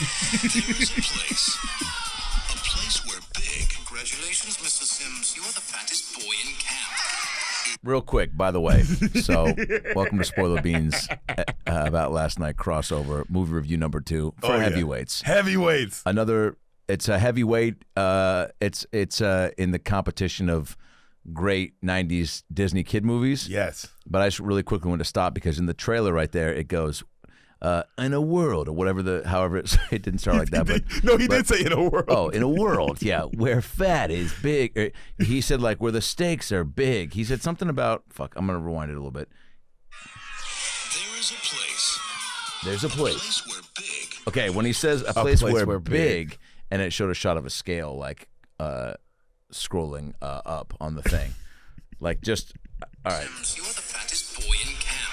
There is a place where big. Congratulations, Mr. Sims. You're the fattest boy in camp. Real quick, by the way. So, welcome to Spoiler Beans about last night crossover movie review number 2 for heavyweights. Heavyweights. It's a heavyweight. It's in the competition of great 90s Disney kid movies. Yes. But I just really quickly want to stop because in the trailer right there it goes, in a world, or whatever however it didn't start like that. He did say in a world. Oh, in a world, yeah, where fat is big. He said like where the stakes are big. He said something about, I'm going to rewind it a little bit. There is a place. There's a place. A place where big. Okay, when he says a place where big, and it showed a shot of a scale like scrolling up on the thing. Like just, all right. Sims, you're the fattest boy in camp.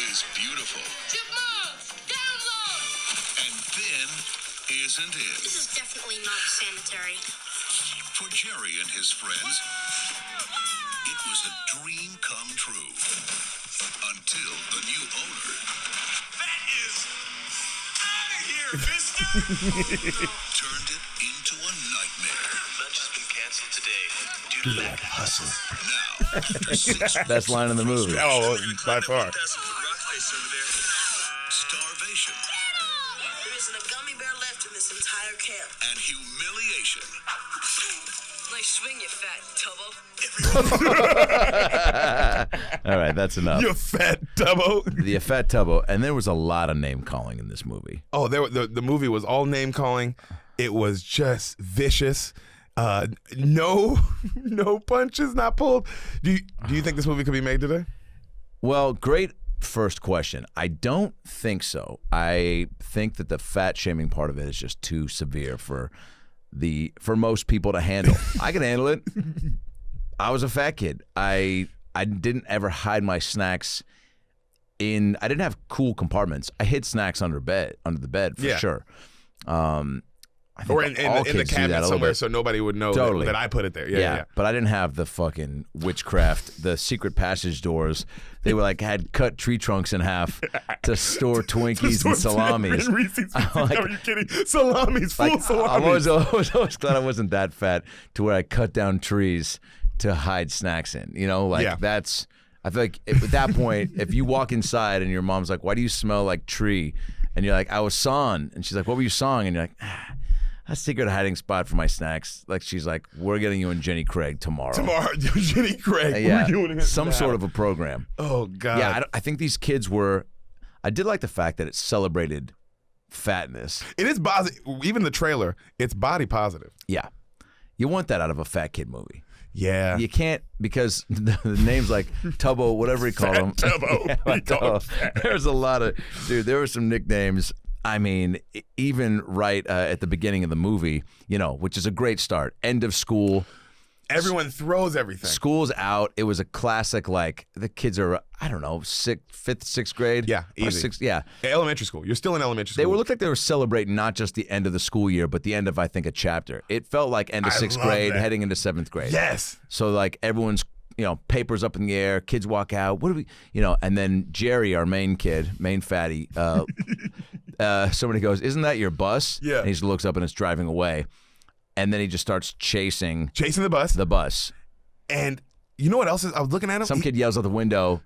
Is beautiful. Chipmunks, down low. And thin isn't it? This is definitely not sanitary. For Jerry and his friends, it was a dream come true. Until the new owner. That is out of here, mister! Turned it into a nightmare. Lunch has been canceled today due to that hustle. Now, Best line in the movie. Oh, by far. Starvation. There isn't a gummy bear left in this entire camp. And humiliation. Nice swing, you fat tubbo. All right, that's enough. You fat tubbo. The fat tubbo, and there was a lot of name calling in this movie. Oh, the movie was all name calling. It was just vicious. No punches not pulled. Do you think this movie could be made today? Well, great first question. I don't think so. I think that the fat shaming part of it is just too severe for most people to handle. I can handle it. I was a fat kid. I didn't ever hide my snacks I didn't have cool compartments. I hid snacks under the bed for sure. I think or in the cabinet somewhere so nobody would know that I put it there. Yeah. But I didn't have the fucking witchcraft, the secret passage doors. They were like had cut tree trunks in half to store Twinkies and salamis. Are you kidding? Salamis, full salamis. I was always glad I wasn't that fat to where I cut down trees to hide snacks in. You know, that's. I feel like at that point, if you walk inside and your mom's like, "Why do you smell like tree?" and you're like, "I was sawing," and she's like, "What were you sawing?" and you're like, a secret hiding spot for my snacks. Like she's like, we're getting you and Jenny Craig tomorrow. Jenny Craig. Yeah, we're doing some sort of a program. Oh God. Yeah, I think these kids were. I did like the fact that it celebrated fatness. It is even the trailer. It's body positive. Yeah, you want that out of a fat kid movie. Yeah. You can't because the names like Tubbo, whatever he called him. Tubbo. There's a lot of there were some nicknames. I mean, even right at the beginning of the movie, which is a great start. End of school. Everyone throws everything. School's out. It was a classic, like, the kids are, I don't know, fifth, sixth grade? Yeah, easy. Elementary school. You're still in elementary school. They looked like they were celebrating not just the end of the school year, but the end of, I think, a chapter. It felt like end of sixth grade, heading into seventh grade. Yes. So, like, everyone's, papers up in the air, kids walk out. What do we, and then Jerry, our main fatty, somebody goes, "Isn't that your bus?" Yeah. And he just looks up and it's driving away. And then he just starts chasing the bus. The bus. And you know what else is? I was looking at him. Some kid yells out the window.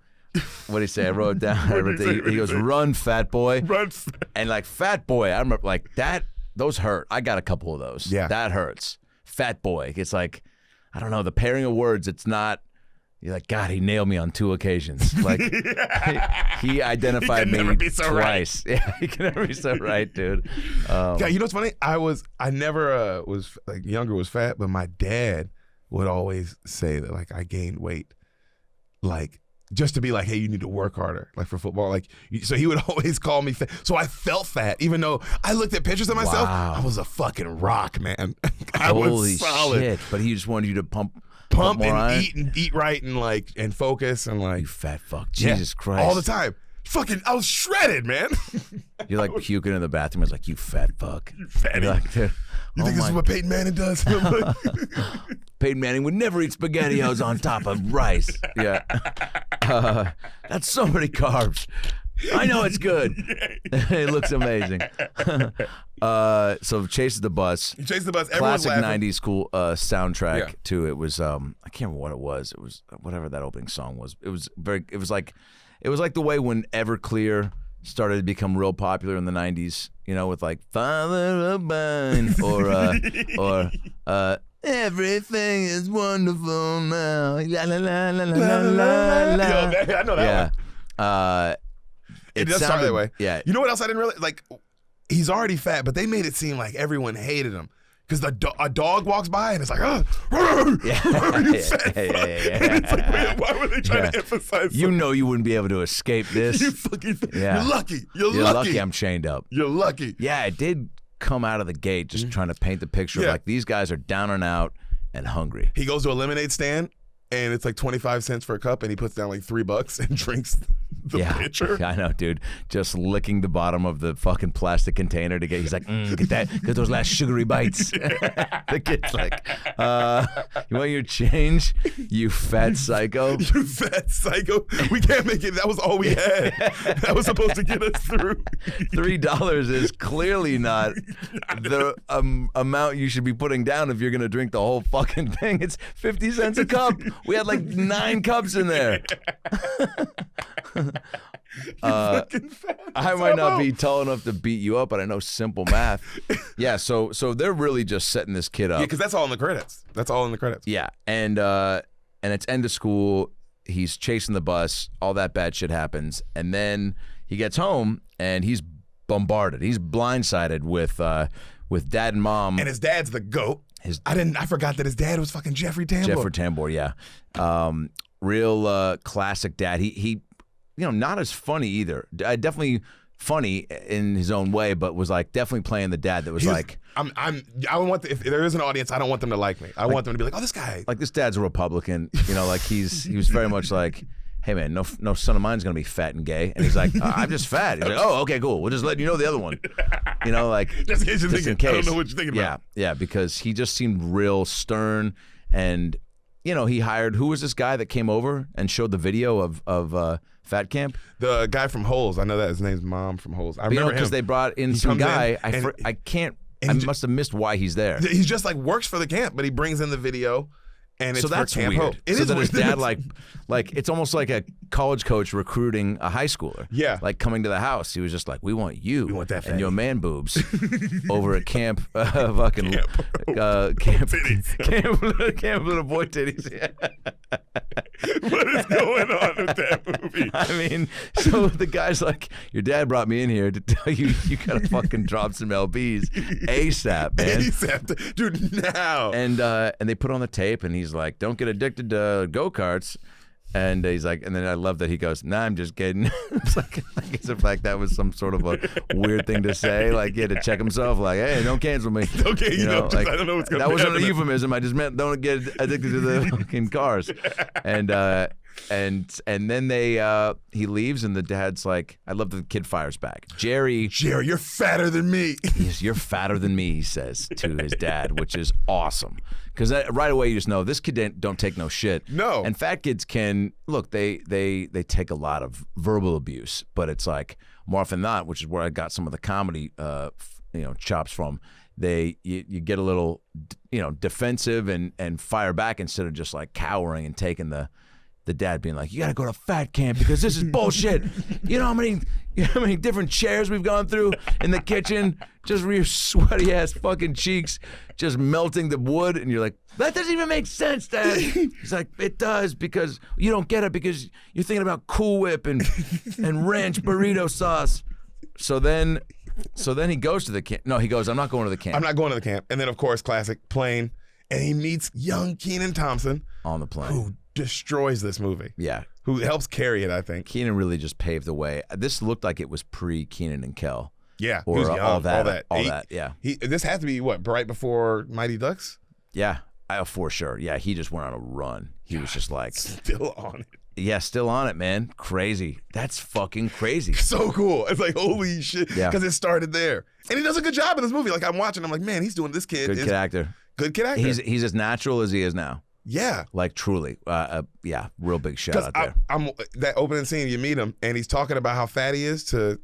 What did he say? I wrote it down. He goes, "Run, fat boy." Run. And like, fat boy, I remember like that. Those hurt. I got a couple of those. Yeah. That hurts. Fat boy. It's like, I don't know, the pairing of words, it's not. You're like, God, he nailed me on 2 occasions. Like, he identified me twice. Right. Yeah, he can never be so right, dude. Yeah, you know what's funny? I never was like younger, was fat, but my dad would always say that like I gained weight, like just to be like, hey, you need to work harder, like for football, like so he would always call me fat. So I felt fat, even though I looked at pictures of myself. Wow. I was a fucking rock, man. Holy was solid. shit! But he just wanted you to pump and on. eat right and focus and like you fat fuck. Jesus Christ! all the time. Fucking, I was shredded, man. You're like puking in the bathroom. It's like, you fat fuck. You fatty. Like, you think this is what Peyton Manning does? Peyton Manning would never eat SpaghettiOs on top of rice. Yeah. That's so many carbs. I know it's good. It looks amazing. So chases the bus. He chased the bus. Everyone's Classic laughing. 90s cool soundtrack Yeah. too. It was I can't remember what it was. It was whatever that opening song was. It was like the way when Everclear started to become real popular in the 90s, you know, with like Father of Mine or Everything is Wonderful Now. La la la la la la la. Yo, I know that one. It does start that way. Yeah. You know what else I didn't really like? He's already fat, but they made it seem like everyone hated him because a dog walks by and it's like, oh, Yeah. And it's like, man, why were they trying to emphasize? You know you wouldn't be able to escape this. You fucking, Yeah. you're lucky. You're You're lucky. lucky I'm chained up. You're lucky. Yeah, it did come out of the gate just trying to paint the picture of Yeah. like these guys are down and out and hungry. He goes to a lemonade stand and it's like 25 cents for a cup, and he puts down like $3 and drinks the pitcher. I know, dude. Just licking the bottom of the fucking plastic container to get. He's like, get those last sugary bites. The kid's like, you want your change, you fat psycho? You fat psycho. We can't make it. That was all we had. That was supposed to get us through. $3 is clearly not the amount you should be putting down if you're gonna drink the whole fucking thing. It's 50 cents a cup. We had like 9 cups in there. I might not be tall enough to beat you up, but I know simple math. Yeah, so they're really just setting this kid up. Yeah, because that's all in the credits. That's all in the credits. Yeah, and it's end of school. He's chasing the bus. All that bad shit happens, and then he gets home and he's bombarded. He's blindsided with dad and mom. And his dad's the GOAT. I forgot that his dad was fucking Jeffrey Tambor. Jeffrey Tambor, yeah. Real classic dad. He not as funny either. Definitely funny in his own way, but was like definitely playing the dad that was like. I don't want if there is an audience, I don't want them to like me. I want them to be like, oh, this guy. Like this dad's a Republican. Like he was very much like, hey man, no son of mine's gonna be fat and gay. And he's like, I'm just fat. He's like, oh, okay, cool. We'll just let you know the other one. Like just in case you're thinking, in case. I don't know what you're thinking about. Yeah, because he just seemed real stern, and he hired, who was this guy that came over and showed the video of Fat Camp? The guy from Holes. I know that his name's Mom from Holes. I remember him because they brought in some guy. I must have missed why he's there. He's just like works for the camp, but he brings in the video. And it's so that's for Camp weird. Hope. It so is that his weird. dad like it's almost like a college coach recruiting a high schooler. Yeah. Like coming to the house, he was just like, "We want you. We want that and fatty. your man boobs over at camp, fucking camp little boy titties." Yeah. What is going on with that movie? I mean, so the guy's like, "Your dad brought me in here to tell you gotta fucking drop some lbs ASAP, man." ASAP, dude, now. And they put on the tape, and he's like, "Don't get addicted to go-karts." And he's like, and then I love that he goes, "Nah, I'm just kidding." It's like as if like that was some sort of a weird thing to say. Like he had to check himself. Like, hey, don't cancel me. Okay, like, I don't know what's going to that wasn't happen. a euphemism. I just meant don't get addicted to the fucking cars. And then he leaves, and the dad's like, I love that the kid fires back. Jerry, you're fatter than me. You're fatter than me, he says to his dad, which is awesome. Because right away you just know this kid don't take no shit. No. And fat kids can, look, they take a lot of verbal abuse, but it's like more often than not, which is where I got some of the comedy chops from. You get a little defensive and fire back instead of just like cowering and taking the dad being like, you gotta go to fat camp because this is bullshit. You know how many different chairs we've gone through in the kitchen, just for your sweaty ass fucking cheeks, just melting the wood, and you're like, that doesn't even make sense, Dad. He's like, it does, because you don't get it because you're thinking about Cool Whip and ranch burrito sauce. So then he goes to the camp. No, he goes, I'm not going to the camp. I'm not going to the camp. And then of course, classic plane, and he meets young Kenan Thompson on the plane, who destroys this movie. Yeah. Who helps carry it, I think. Kenan really just paved the way. This looked like it was pre-Kenan and Kel. Yeah. Or he was young, all that. Yeah. This had to be, what, right before Mighty Ducks? Yeah. For sure. Yeah, he just went on a run. He was just like... Still on it. Yeah, still on it, man. Crazy. That's fucking crazy. So cool. It's like, holy shit. Yeah. Because it started there. And he does a good job in this movie. Like, I'm watching, I'm like, man, he's doing this kid. Good kid actor. Good kid actor. He's as natural as he is now. Yeah. Like truly, yeah, real big shout out there. I'm that opening scene. You meet him, and he's talking about how fat he is to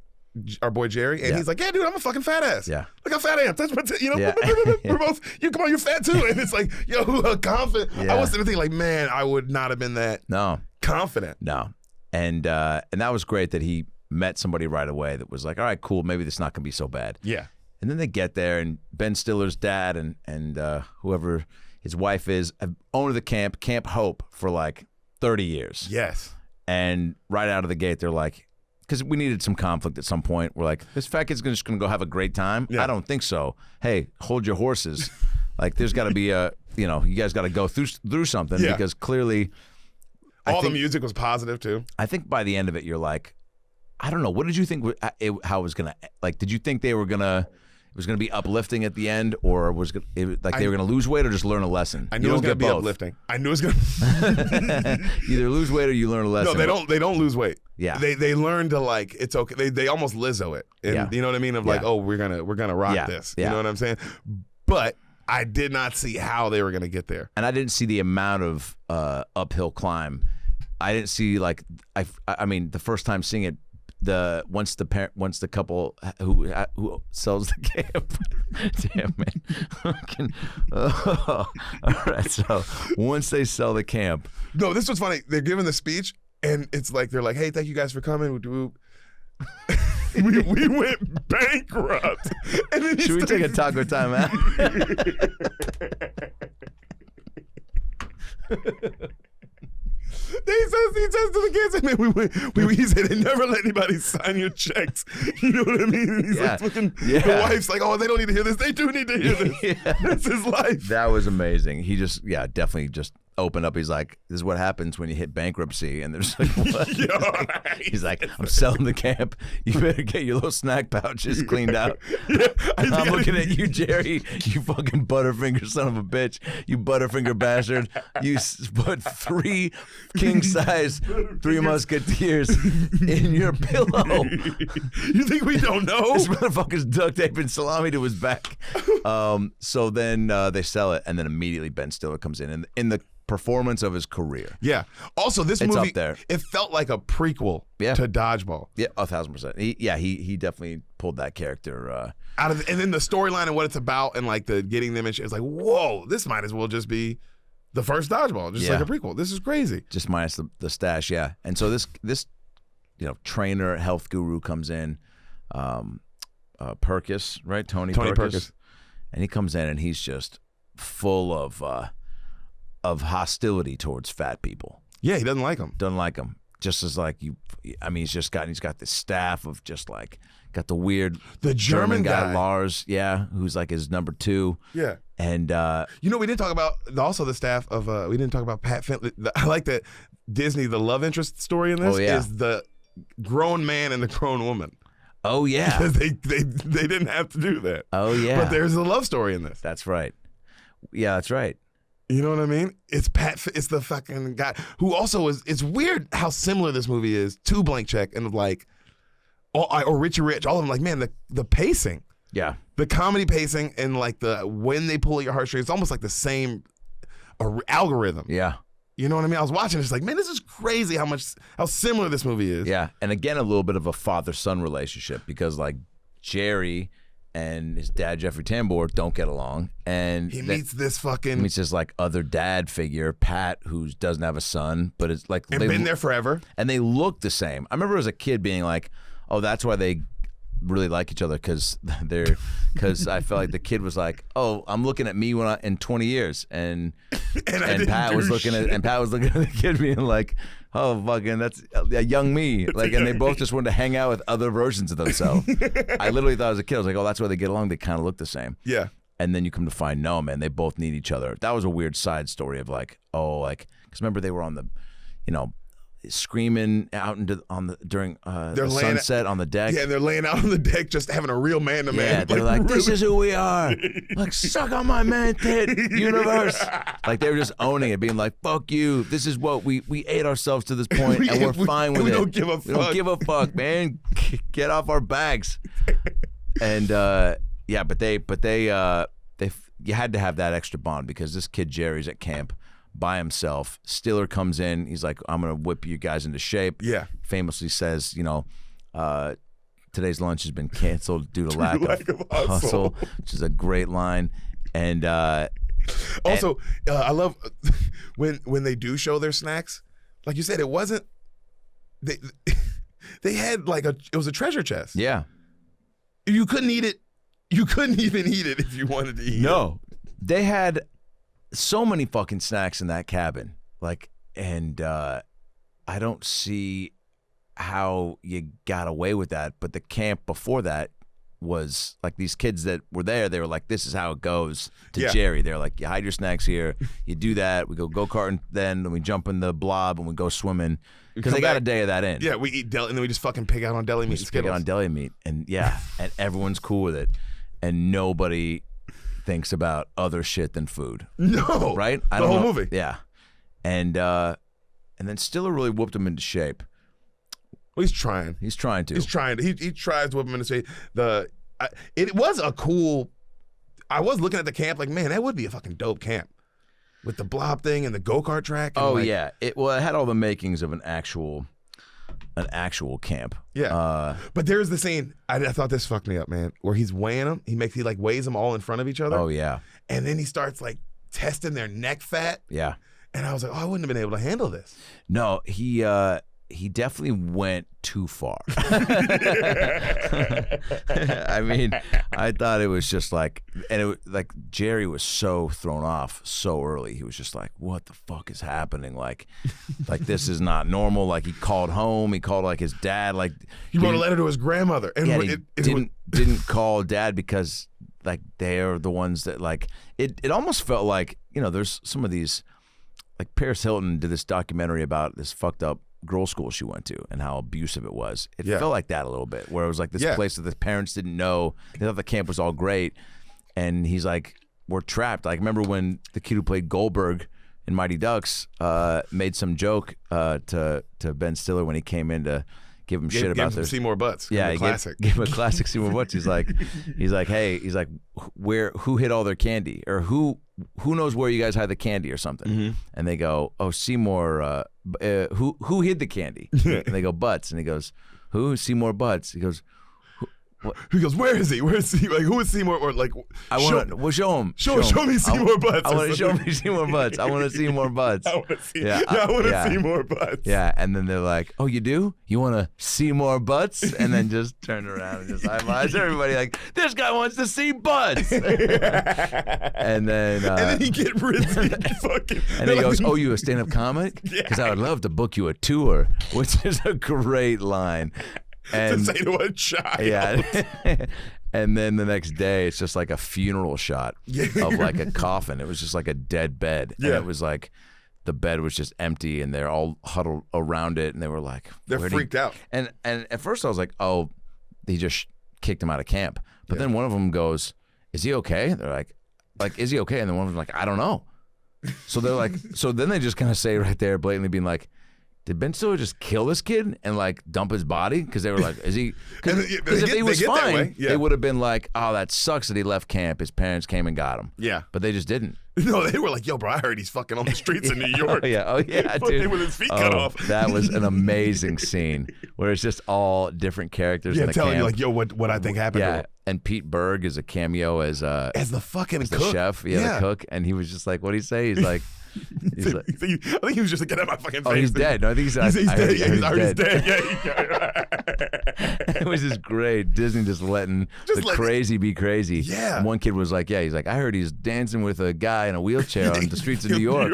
our boy Jerry, and he's like, "Yeah, dude, I'm a fucking fat ass. Yeah. Look how fat I am. Touch my, Yeah. we're both. You come on, you're fat too." And it's like, yo, confident. Yeah. I was sitting there thinking, like, man, I would not have been that No, confident. no, and that was great that he met somebody right away that was like, all right, cool, maybe this is not gonna be so bad. Yeah. And then they get there, and Ben Stiller's dad and whoever his wife is owned the Camp Hope for like 30 years. Yes. And right out of the gate, they're like, because we needed some conflict at some point. We're like, this fat kid's just going to go have a great time? Yeah. I don't think so. Hey, hold your horses. Like, there's got to be you guys got to go through something because clearly. All the music was positive too. I think by the end of it, you're like, I don't know. What did you think how it was going to, like, did you think they were going to, it was going to be uplifting at the end, or was they were going to lose weight or just learn a lesson? I knew it was going to be uplifting. I knew it was going to either lose weight or you learn a lesson. No, they don't lose weight. Yeah. They learn to, like, it's okay. They almost Lizzo it. And you know what I mean? Of like, oh, we're gonna rock this. You know what I'm saying? But I did not see how they were gonna get there. And I didn't see the amount of uphill climb. I didn't see, like, I mean, the first time seeing it, once the couple who sells the camp, damn man, all right. So once they sell the camp, no, this was funny. They're giving the speech, and it's like they're like, "Hey, thank you guys for coming." we went bankrupt. And then should we take a taco time out? He says to the kids, man, he said, they never let anybody sign your checks. You know what I mean? And he's like looking, the wife's like, oh, they don't need to hear this. They do need to hear this. That's his life. That was amazing. He just, definitely just opened up. He's like, this is what happens when you hit bankruptcy. And they're just like, what? He's like, I'm selling the camp. You better get your little snack pouches cleaned out. I'm looking at you, Jerry, you fucking Butterfinger son of a bitch. You Butterfinger bastard. You put 3 king-size Three Musketeers in your pillow. You think we don't know? This motherfucker's duct taping salami to his back. So then they sell it, and then immediately Ben Stiller comes in the performance of his career. Yeah. Also, this It's movie, up there. It felt like a prequel to Dodgeball. Yeah, 1,000%. He definitely pulled that character out of, and then the storyline and what it's about, and like the getting them, and shit, it's like, whoa, this might as well just be the first Dodgeball, just like a prequel. This is crazy. Just minus the stash, yeah. And so this trainer, health guru comes in, Perkis, right? Tony Perkis. And he comes in and he's just full of hostility towards fat people. Yeah, he doesn't like them. Doesn't like them. Just as like he's got this staff of just like got the weird German guy Lars, who's like his number 2. Yeah. And we didn't talk about also the staff of we didn't talk about Pat Finley. I like that Disney, the love interest story in this is the grown man and the grown woman. Oh yeah. Because they didn't have to do that. Oh yeah. But there's a love story in this. That's right. Yeah, that's right. You know what I mean? It's it's the fucking guy who also is. It's weird how similar this movie is to Blank Check and like, or Richie Rich. All of them, like, man, the pacing. Yeah. The comedy pacing and like when they pull at your heartstrings, it's almost like the same algorithm. Yeah. You know what I mean? I was watching, it's like, man, this is crazy how similar this movie is. Yeah. And again, a little bit of a father-son relationship because like Jerry and his dad, Jeffrey Tambor, don't get along. And he meets this fucking... He meets this like other dad figure, Pat, who doesn't have a son, but it's like... And been there forever. And they look the same. I remember as a kid being like, oh, that's why they really like each other because I felt like the kid was like, oh, I'm looking at me in 20 years, and Pat was looking at the kid being like, oh, fucking, that's a young me, like, and they both just wanted to hang out with other versions of themselves. I literally thought as a kid, I was like, oh, that's why they get along. They kind of look the same. Yeah. And then you come to find, no, man, they both need each other. That was a weird side story of like, oh, like, because remember they were on the, screaming out during the sunset on the deck. Yeah, they're laying out on the deck, just having a real man-to-man. Yeah, they're like, this is who we are. Like, suck on my man tit, universe. Like, they were just owning it, being like, fuck you. This is what we ate ourselves to this point, and we're fine with it. We don't give a fuck. We don't give a fuck, man. Get off our backs. And but they you had to have that extra bond because this kid Jerry's at camp by himself. Stiller comes in. He's like, I'm going to whip you guys into shape. Yeah. Famously says, today's lunch has been canceled due to lack of hustle, which is a great line. And also, I love when they do show their snacks. Like you said, it wasn't they had like it was a treasure chest. Yeah. You couldn't eat it. You couldn't even eat it if you wanted to eat it. No. They had so many fucking snacks in that cabin. Like, and I don't see how you got away with that. But the camp before that was like these kids that were there, they were like, this is how it goes to Jerry. They're like, you hide your snacks here, you do that, we go karting, then we jump in the blob and we go swimming. Because they got a day of that in. Yeah, we eat deli, and then we just fucking pig out on deli meat and Skittles. Pig out on deli meat, and and everyone's cool with it, and nobody thinks about other shit than food. No, right? The whole movie. Yeah, and then Stiller really whooped him into shape. Well, he's trying. He's trying to. He tries to whip him into shape. It was a cool. I was looking at the camp like, man, that would be a fucking dope camp. With the blob thing and the go-kart track. And yeah. It had all the makings of an actual camp. Yeah. But there's the scene, I thought this fucked me up, man, where he's weighing them. He weighs them all in front of each other. Oh, yeah. And then he starts like testing their neck fat. Yeah. And I was like, I wouldn't have been able to handle this. No, he definitely went too far. I mean, I thought it was just like, like Jerry was so thrown off so early. He was just like, what the fuck is happening? Like this is not normal. Like he called home. He called like his dad. Like he wrote a letter to his grandmother. And he didn't call dad because like they're the ones that like, it almost felt like, there's some of these, like Paris Hilton did this documentary about this fucked up girls' school she went to and how abusive it was. It felt like that a little bit, where it was like this place that the parents didn't know. They thought the camp was all great, and he's like, we're trapped. Like, remember when the kid who played Goldberg in Mighty Ducks made some joke to Ben Stiller when he came in to give him shit about this. Seymour Butts. Yeah, he gave him a classic Seymour Butts. He's like, hey, who hid all their candy, or who knows where you guys hide the candy or something? Mm-hmm. And they go, oh, Seymour. Who hid the candy? And they go, Butts. And he goes, who? Seymour Butts. He goes, what? He goes, where is he? Where is he? Like, who is Seymour? Or like, I want to. Well, show him. Show me Seymour Butts. I want to show me Seymour Butts. I want to see more Butts. I want to see. Yeah, I want to see more Butts. Yeah, and then they're like, oh, you do? You want to see more Butts? And then just turn around and just high-fives everybody like, this guy wants to see Butts. And then he get Rizzy fucking. And he goes, oh, you a stand-up comic? Because I would love to book you a tour, which is a great line. And to say to a child. Yeah. And then the next day, it's just like a funeral shot of like a coffin. It was just like a dead bed. And it was like the bed was just empty, and they're all huddled around it, and they were like, they're freaked out. And at first I was like, oh, he just kicked him out of camp. But then one of them goes, is he okay? They're like, is he okay? And then one of them's like, I don't know. So they're like, so then they just kind of say right there, blatantly being like, did Ben Stiller just kill this kid and like dump his body? Because they were like, is he? Because if he was fine, they would have been like, oh, that sucks that he left camp. His parents came and got him. Yeah. But they just didn't. No, they were like, yo, bro, I heard he's fucking on the streets in New York. Oh, yeah, dude. With his feet cut off. That was an amazing scene where it's just all different characters in the telling camp. you like, yo, what I think happened to him. And Pete Berg is a cameo as the fucking as cook. The chef, the cook. And he was just like, what'd he say? He's like, I think he was just like, get out of my fucking face. Oh, he's dead. No, I think he's dead. He's dead. It was just great. Disney just letting crazy be crazy. Yeah. And one kid was like, he's like, I heard he's dancing with a guy in a wheelchair on the streets of New York.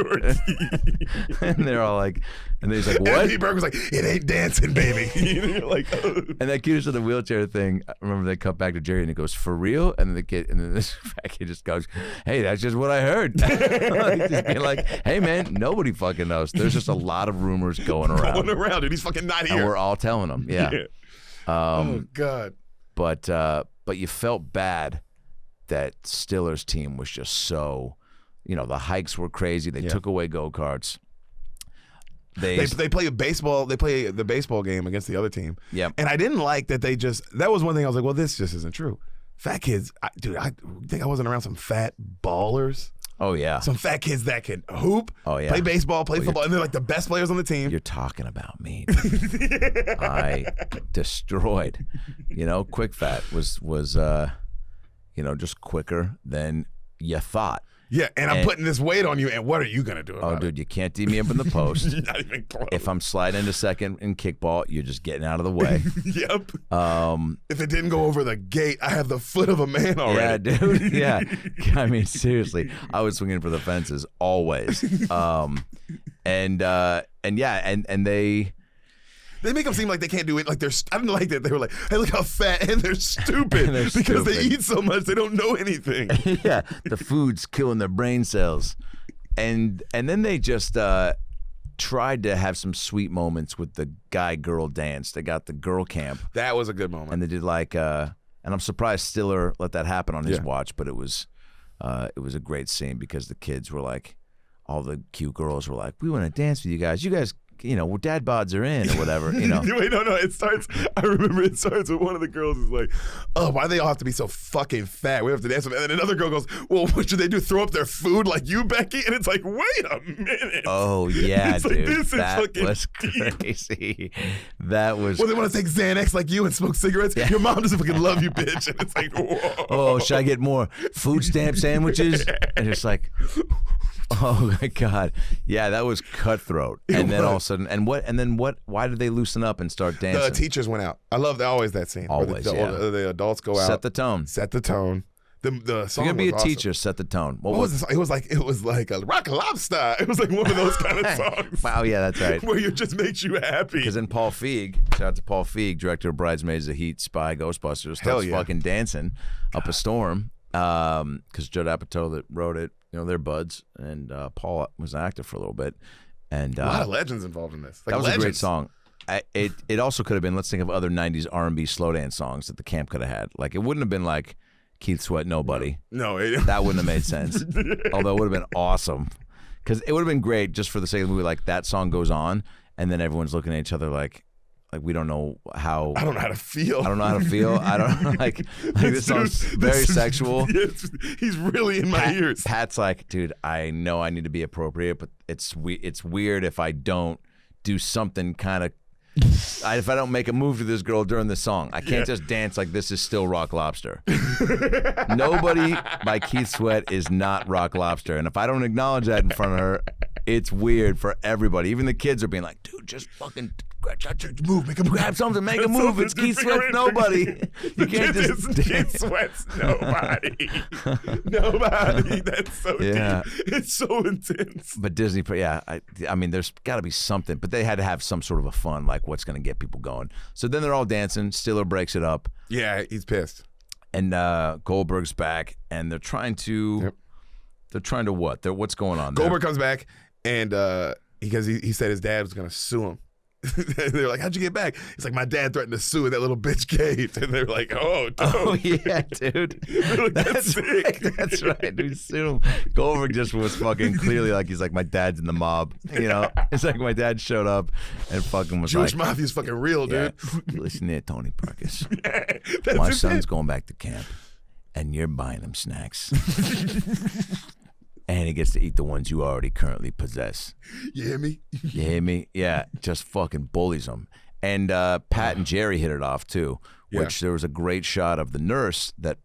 And they're all like, and he's like, what? And Pete Berg was like, it ain't dancing, baby. You're like, oh. And that kid with the wheelchair thing, I remember they cut back to Jerry and he goes, for real? And then this fat kid just goes, hey, that's just what I heard. Just being like, hey man, nobody fucking knows. There's just a lot of rumors going around. Dude. He's fucking not here. And we're all telling them. Yeah. Oh God. But you felt bad that Stiller's team was just so, the hikes were crazy. They took away go-karts. They play baseball. They play the baseball game against the other team. Yeah. And I didn't like that they just. That was one thing I was like, well, this just isn't true. Fat kids, I think I wasn't around some fat ballers. Oh yeah. Some fat kids that can hoop, Oh, yeah. play baseball, play football, and they're like the best players on the team. You're talking about me. I destroyed. Quick Fat was just quicker than you thought. Yeah, and I'm putting this weight on you, and what are you going to do about Oh, dude, you can't D me up in the post. it? Not even close. If I'm sliding into second in kickball, you're just getting out of the way. Yep. If it didn't go over the gate, I have the foot of a man already. Yeah, dude. Yeah. I mean, seriously, I was swinging for the fences always. And They make them seem like they can't do it. Like I didn't like that. They were like, "Hey, look how fat," and they're stupid And they're because they stupid. eat so much they don't know anything. yeah, the food's killing their brain cells, and then they just tried to have some sweet moments with the guy-girl dance. They got the girl camp, That was a good moment. and they did and I'm surprised Stiller let that happen on his Yeah. watch, but it was a great scene because the kids were like, all the cute girls were like, "We want to dance with you guys. You guys." Well, dad bods are in or whatever, Wait, no. It starts. I remember it starts with one of the girls is like, "Oh, why do they all have to be so fucking fat? We have to dance with them." And then another girl goes, "Well, what should they do? Throw up their food like you, Becky?" And it's like, wait a minute. Oh yeah, It's dude, like, this is that fucking was deep. crazy. That was. Well, they want to take Xanax like you and smoke cigarettes. Your mom doesn't fucking love you, bitch. And it's like, whoa. Oh, should I get more food stamp sandwiches? And it's like, oh my God, yeah, that was cutthroat. And then all of a sudden, and then what? Why did they loosen up and start dancing? The teachers went out. I love always that scene. where Always, the, yeah. the adults go out. Set the tone. Set the tone. The song You're gonna be a was awesome. teacher. Set the tone. What was the song? It was like a rock lobster. It was like one of those kind of songs. Wow, yeah, that's right. Where it just makes you happy. Because then Paul Feig, shout out to Paul Feig, director of Bridesmaids, The Heat, Spy, Ghostbusters, Hell starts yeah. fucking dancing up a storm. Because Judd Apatow that wrote it, they're buds, and Paul was an actor for a little bit, and A lot of legends involved in this. Like that was legends. a great song. It also could have been. Let's think of other '90s R&B slow dance songs that the camp could have had. Like it wouldn't have been like Keith Sweat, Nobody. No, That wouldn't have made sense. Although it would have been awesome, because it would have been great just for the sake of the movie. Like that song goes on, and then everyone's looking at each other like we don't know how. I don't know how to feel. I don't know how to feel. I don't know, like this song's very sexual. He's really in my ears. Pat's like, dude, I know I need to be appropriate, but it's weird if I don't do something kind of. If I don't make a move to this girl during the song, I can't just dance like this is still Rock Lobster. Nobody by Keith Sweat is not Rock Lobster, and if I don't acknowledge that in front of her, it's weird for everybody. Even the kids are being like, dude, just fucking Move, make a move. grab something, make a move. It's Keith Sweat's Nobody. You can't just Keith dance. Sweat's Nobody. Nobody. That's so Yeah. deep. It's so intense. But Disney, yeah, I mean, there's got to be something. But they had to have some sort of a fun, like what's going to get people going. So then they're all dancing. Stiller breaks it up, Yeah, he's pissed. and Goldberg's back, and they're trying to. Yep. They're trying to what? What's going on there? Goldberg comes back, and because he said his dad was going to sue him. They're like, how'd you get back? He's like, my dad threatened to sue, and that little bitch caved. And they're like, oh, dope. Oh yeah, dude. Like, that's sick. Right. That's right. We sued him. Goldberg just was fucking clearly like he's like, my dad's in the mob. It's like my dad showed up and fucking was Jewish like, mafia's fucking real, dude. listen here, Tony Perkins. That's My his son's name. going back to camp, and you're buying him snacks. And he gets to eat the ones you already currently possess. You hear me? You hear me? Yeah, just fucking bullies him. And Pat and Jerry hit it off too, which there was a great shot of the nurse that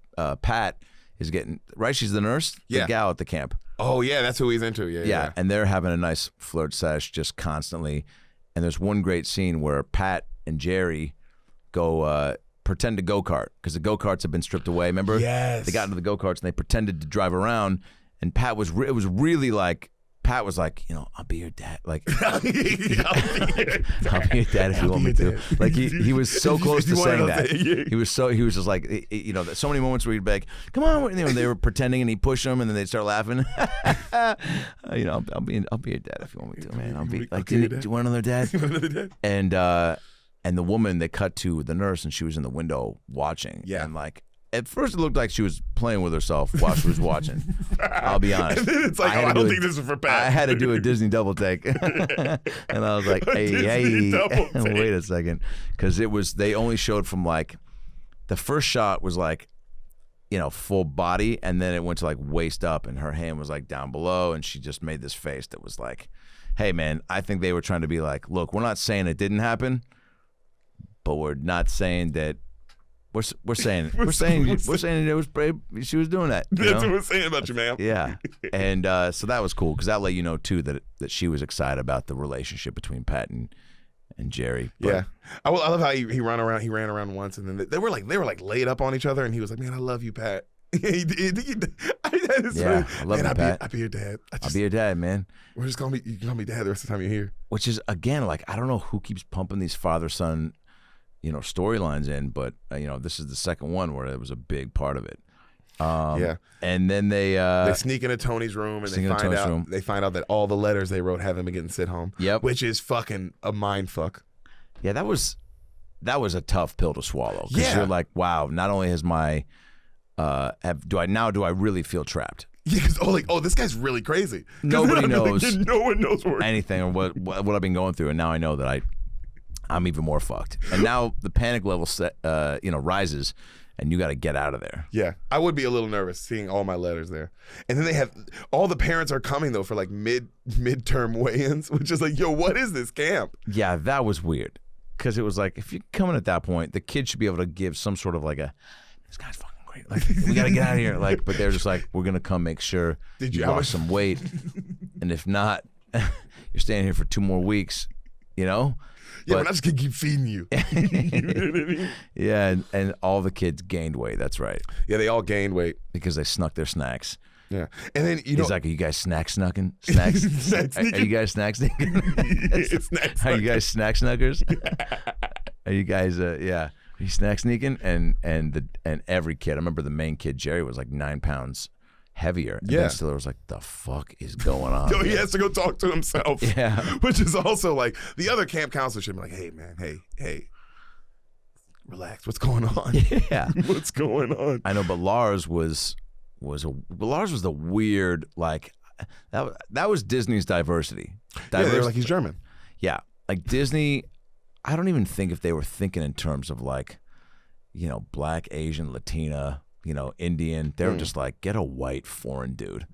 Pat is getting. Right, she's the nurse, Yeah. the gal at the camp. Oh, yeah, that's who he's into. Yeah. And they're having a nice flirt sesh just constantly. And there's one great scene where Pat and Jerry go pretend to go-kart because the go-karts have been stripped away. Remember? Yes. They got into the go-karts and they pretended to drive around. And Pat was it was really like Pat was like, I'll be your dad. Like, I'll be your dad if you want me to. Like he was so close to saying that. He was just like, so many moments where he'd be like, come on, they were pretending and he'd push them and then they'd start laughing. I'll be your dad if you want me to, man. I'll be like, do you want another dad? And the woman, they cut to the nurse and she was in the window watching. Yeah. And like, at first it looked like she was playing with herself while she was watching. I'll be honest. And then it's like, I don't think this is for Pat. I had to do a Disney double take. And I was like, hey, double take. wait a second. Because they only showed from like, the first shot was like full body, and then it went to like waist up, and her hand was like down below, and she just made this face that was like, hey man, I think they were trying to be like, look, we're not saying it didn't happen, but we're not saying that we're saying it was brave. She was doing that. That's what we're saying about you, ma'am. Yeah, and so that was cool because that let you know too that she was excited about the relationship between Pat and Jerry. But, yeah, I love how he ran around. He ran around once, and then they were like laid up on each other, and he was like, "Man, I love you, Pat." I love you, Pat. I'll be your dad. I'll be your dad, man. We're just gonna be you can call me dad the rest of the time you're here. Which is again like I don't know who keeps pumping these father-son, storylines in, but this is the second one where it was a big part of it. And then they sneak into Tony's room and they find out that all the letters they wrote haven't been getting sent home. Yep. Which is fucking a mind fuck. Yeah, that was a tough pill to swallow. Because you're like, wow, not only has my do I really feel trapped? Yeah, because this guy's really crazy. Nobody knows. No one knows anything or what I've been going through, and now I know that I'm even more fucked. And now the panic level rises, and you got to get out of there. Yeah, I would be a little nervous seeing all my letters there. And then they have all the parents are coming though for like midterm weigh-ins, which is like, yo, what is this camp? Yeah, that was weird because it was like if you're coming at that point, the kid should be able to give some sort of like this guy's fucking great. Like we got to get out of here. Like, but they're just like, we're gonna come make sure you lost some weight, and if not, you're staying here for 2 more weeks. Yeah, but I'm just gonna keep feeding you. You know what I mean? Yeah, and all the kids gained weight. That's right. Yeah, they all gained weight because they snuck their snacks. Yeah, and then he's like, "Are you guys snacking? Snacks? Are you guys snack sneaking? Are you guys snack snuggers? Are you guys? Yeah, are you snack sneaking?" And every kid. I remember the main kid, Jerry, was like 9 pounds heavier. And Ben Stiller was like, the fuck is going on? He has to go talk to himself. Yeah. Which is also like, the other camp counselor should be like, hey, man, hey, relax. What's going on? Yeah. What's going on? I know, but Lars was the weird, like, that was Disney's diversity. Yeah, they were like, he's German. Yeah. Like Disney, I don't even think if they were thinking in terms of like, Black, Asian, Latina, Indian, they were just like, get a white foreign dude.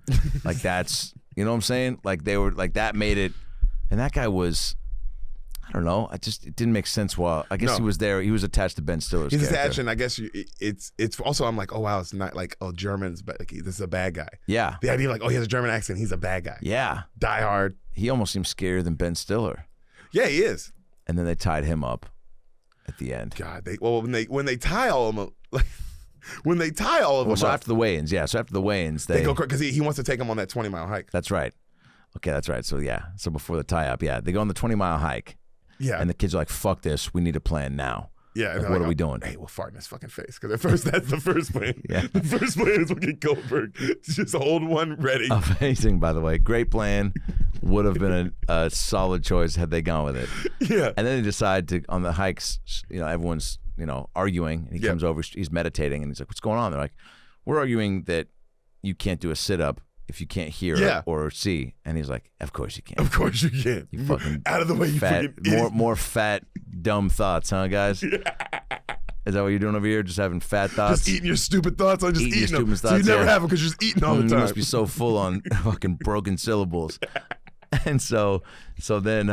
Like that's, you know what I'm saying? Like they were like, that made it. And that guy was, I don't know. It didn't make sense. Well, I guess he was there. He was attached to Ben Stiller's He's character. attached, and I guess it's also, I'm like, oh wow, it's not like, oh, German's, but like, this is a bad guy. Yeah. The idea of like, oh, he has a German accent, he's a bad guy. Yeah. Die Hard. He almost seems scarier than Ben Stiller. Yeah, he is. And then they tied him up at the end. God, when they tie all of them, like, when they tie all of them so up, after the weigh-ins, they go because he wants to take them on that 20-mile hike. That's right. Okay, that's right. So yeah, so before the tie-up, they go on the 20-mile hike. Yeah, and the kids are like, "Fuck this, we need a plan now." Yeah, like, what are we doing? Hey, we'll fart in his fucking face because that's the first plan. Yeah, the first plan is we'll get Goldberg. Just hold one ready. Amazing, by the way, great plan. Would have been a solid choice had they gone with it. Yeah, and then they decide to on the hikes. Everyone's arguing, and he comes over. He's meditating, and he's like, "What's going on?" They're like, "We're arguing that you can't do a sit-up if you can't hear or see." And he's like, "Of course you can. Of course you can. You fucking out of the way. You fat, more fat, dumb thoughts, huh, guys? Yeah. Is that what you're doing over here? Just having fat thoughts? Just eating your stupid thoughts. I'm just eating them. Thoughts, so you never have them because you're just eating all the time. You must be so full on fucking broken syllables." And so then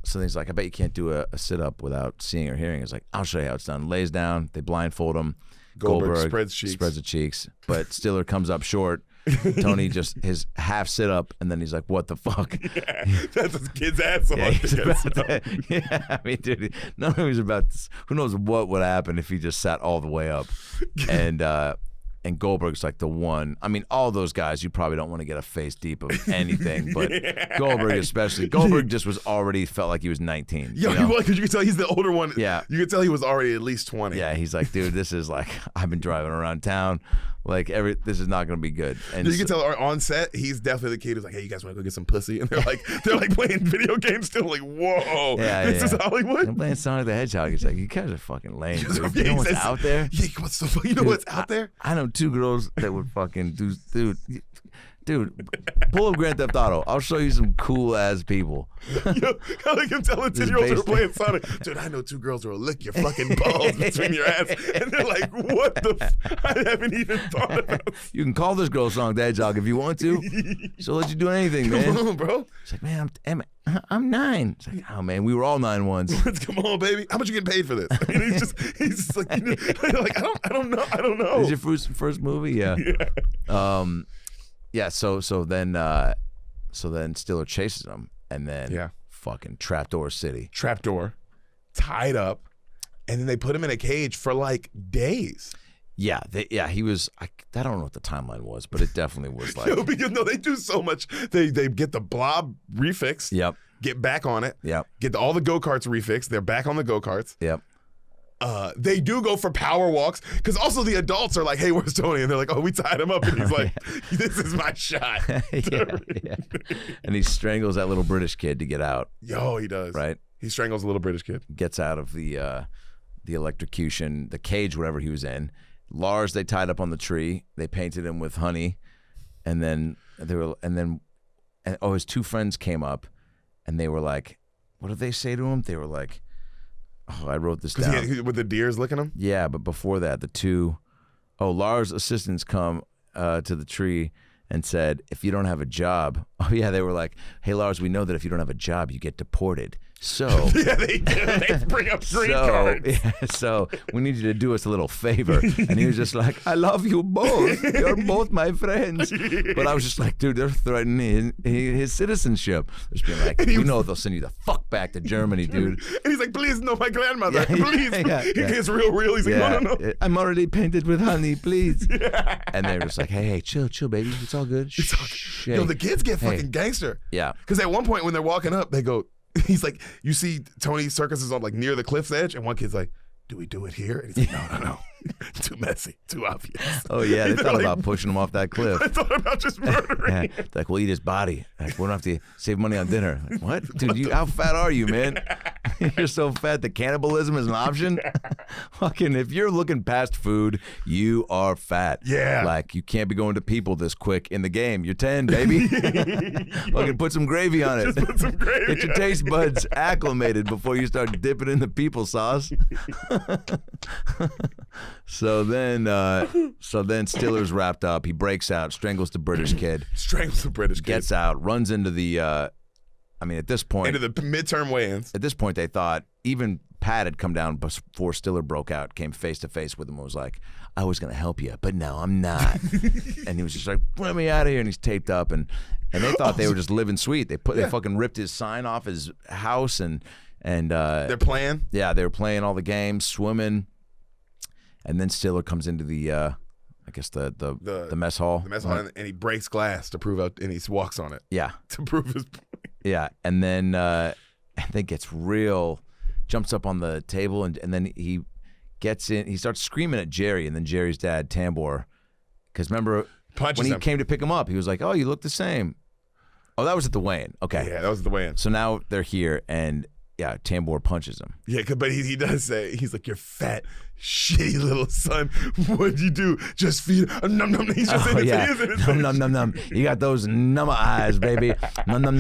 he's like, "I bet you can't do a sit-up without seeing or hearing." He's like, "I'll show you how it's done." Lays down. They blindfold him. Goldberg spreads the cheeks. But Stiller comes up short. Tony just his half sit-up, and then he's like, "What the fuck?" Yeah, that's his kid's ass off. Yeah, I mean, dude, none of he's about this. Who knows what would happen if he just sat all the way up. And Goldberg's like the one. I mean, all those guys, you probably don't want to get a face deep of anything, but Goldberg especially. Goldberg just was already felt like he was 19. Yeah, he was, because you could tell he's the older one. Yeah. You could tell he was already at least 20. Yeah, he's like, dude, this is like, I've been driving around town. Like, this is not going to be good. And you can tell on set, he's definitely the kid who's like, "Hey, you guys want to go get some pussy?" And they're like playing video games still. Like, whoa, this is Hollywood. I'm playing Sonic the Hedgehog. He's like, "You guys are fucking lame, dude. You know what's out there? Yeah, what's so funny? You know what's out there? I know 2 girls that would fucking do, dude. Dude, pull up Grand Theft Auto. I'll show you some cool ass people. Yo, I like him telling 10-year-olds who are playing Sonic, dude, I know 2 girls who will lick your fucking balls between your ass. And they're like, what the I haven't even thought about. You can call this girl Sonic the Hedgehog if you want to. She'll let you do anything, man. Come on, bro. She's like, man, I'm 9. It's like, oh man, we were all 9 once. Come on, baby. How much you getting paid for this? And he's just like, like I don't know. Is your first movie? Yeah. Yeah. So then Stiller chases him, and then fucking Trapdoor City. Trapdoor, tied up, and then they put him in a cage for like days. Yeah, he was. I don't know what the timeline was, but it definitely was like. Because they do so much. They get the blob refixed. Yep. Get back on it. Yep. Get all the go-karts refixed. They're back on the go-karts. Yep. They do go for power walks because also the adults are like, "Hey, where's Tony?" And they're like, "Oh, we tied him up," and he's like, "This is my shot." yeah. And he strangles that little British kid to get out. Yo, he does. Right. He strangles a little British kid. Gets out of the electrocution, the cage, whatever he was in. Lars, they tied up on the tree. They painted him with honey, and then his 2 friends came up, and they were like, "What did they say to him?" They were like, "Oh, I wrote this down." With the deers licking him. Yeah, but before that, Lars' assistants come to the tree and said, "If you don't have a job," they were like, "Hey Lars, we know that if you don't have a job, you get deported. So yeah, they do. They bring up green cards. Yeah, so we need you to do us a little favor." And he was just like, "I love you both. You're both my friends." But I was just like, dude, they're threatening his citizenship. They're just being like, they'll send you the fuck back to Germany, dude. And he's like, "Please, no, my grandmother. Yeah, please." He gets real. He's like, "No. I'm already painted with honey, please." And they're just like, hey, chill, baby. It's all good. It's all good. Yo, the kids get fucking gangster. Yeah. Because at one point when they're walking up, they go, he's like, you see Tony Circus is on like near the cliff's edge, and one kid's like, "Do we do it here?" And he's like, no. Too messy, too obvious. Oh yeah, they thought about pushing him off that cliff. I thought about just murdering him. Like, we'll eat his body. Like, we don't have to save money on dinner. Like, what? Dude, how fat are you, man? You're so fat that cannibalism is an option? Fucking, if you're looking past food, you are fat. Yeah. Like, you can't be going to people this quick in the game. You're 10, baby. Fucking put some gravy on it. Just put some gravy. Get your taste buds acclimated before you start dipping in the people sauce. So then Stiller's wrapped up. He breaks out, strangles the British kid. Gets out, runs into the at this point, into the midterm weigh-ins. At this point, they thought even Pat had come down before Stiller broke out, came face to face with him and was like, "I was going to help you, but now I'm not." And he was just like, "Let me out of here." And he's taped up, and they thought they were just living sweet. They fucking ripped his sign off his house, and they're playing. Yeah, they were playing all the games, swimming. And then Stiller comes into the, I guess the mess hall. The mess hall, and he breaks glass to prove out, and he walks on it. Yeah. To prove his point. Yeah, and then gets real, jumps up on the table, and then he gets in. He starts screaming at Jerry, and then Jerry's dad, Tambor, because remember punches when he him. came to pick him up, he was like, "Oh, you look the same." Oh, that was at the weigh-in. Okay. Yeah, that was the weigh-in. So now they're here, and yeah, Tambor punches him. Yeah, but he does say, he's like, "You're fat, shitty little son. What'd you do? Just feed him." Num, num. He's just saying it. Num. You got those number eyes, baby. Num.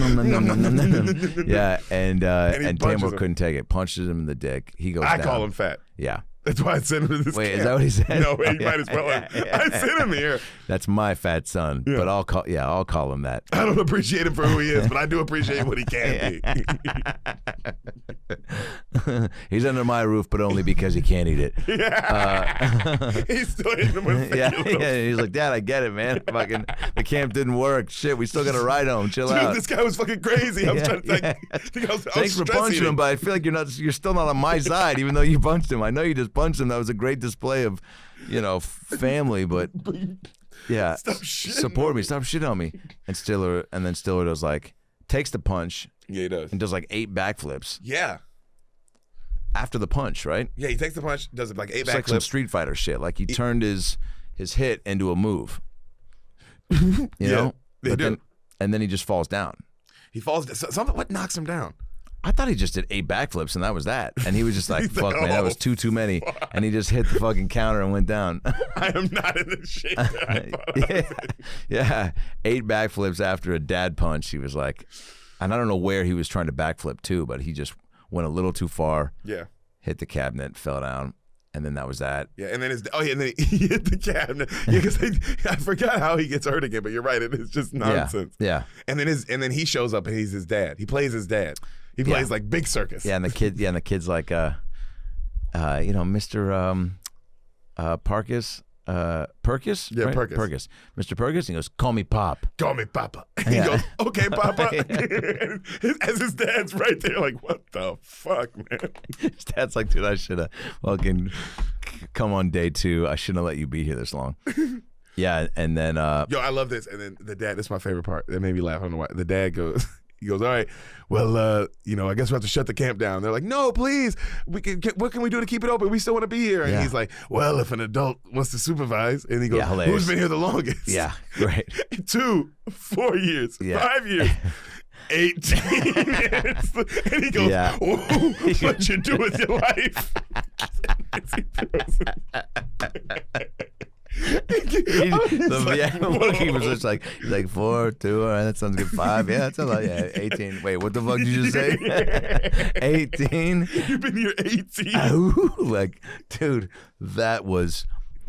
Yeah, and Tambor couldn't take it. Punches him in the dick. He goes down. I call him fat. Yeah. That's why I sent him to this Wait, camp. is that what he said? No, he might as well have. I sent him here. That's my fat son, but I'll call him that. I don't appreciate him for who he is, but I do appreciate what he can be. He's under my roof, but only because he can't eat it. He's still hitting him with He's like, "Dad, I get it, man. Fucking the camp didn't work. Shit, we still got to ride home. Chill out." This guy was fucking crazy. I was trying to Thanks for punching him, but I feel like you're still not on my side, even though you punched him. I know you just punched him. That was a great display of, family, but yeah, support me. Stop shitting on me. And Stiller does takes the punch. Yeah, he does. And does 8 backflips. Yeah. After the punch, right? Yeah, he takes the punch, does 8 backflips. It's like some Street Fighter shit. Like he turned his hit into a move. You know? They do. And then he just falls down. He falls. What knocks him down? I thought he just did 8 backflips and that was that. And he was just like, fuck, man, that was too many. Fuck. And he just hit the fucking counter and went down. I am not in the shape that I thought I was in. Yeah. 8 backflips after a dad punch. He was like, and I don't know where he was trying to backflip to, but he just went a little too far. Yeah. Hit the cabinet, fell down. And then that was that. Yeah, and then and then he hit the cabinet. Yeah, because I forgot how he gets hurt again, but you're right, it is just nonsense. Yeah. And then he shows up and he's his dad. He plays his dad. He plays like Big Circus. Yeah, and the kid's like, Mr. Parkus. Perkis? Yeah, right? Perkis. Mr. Perkis? And he goes, call me Pop. Call me Papa. He goes, okay, Papa. As his dad's right there, like, what the fuck, man? His dad's like, dude, I should have fucking come on day 2. I shouldn't have let you be here this long. Yeah, and then... Yo, I love this. And then the dad, this is my favorite part. That made me laugh. I don't know why. The dad goes... He goes, all right, well, I guess we have to shut the camp down. They're like, no, please. What can we do to keep it open? We still want to be here. And he's like, well, if an adult wants to supervise. And he goes, who's been here the longest? Yeah, right. 2, 4 years, 5 years. 18 years. And he goes, what you do with your life? He was just like, he's like 4, 2, all right, that sounds good. 5, yeah, that's a lot. Yeah, 18. Wait, what the fuck did you just say? 18. You've been here 18. Like, dude, that was a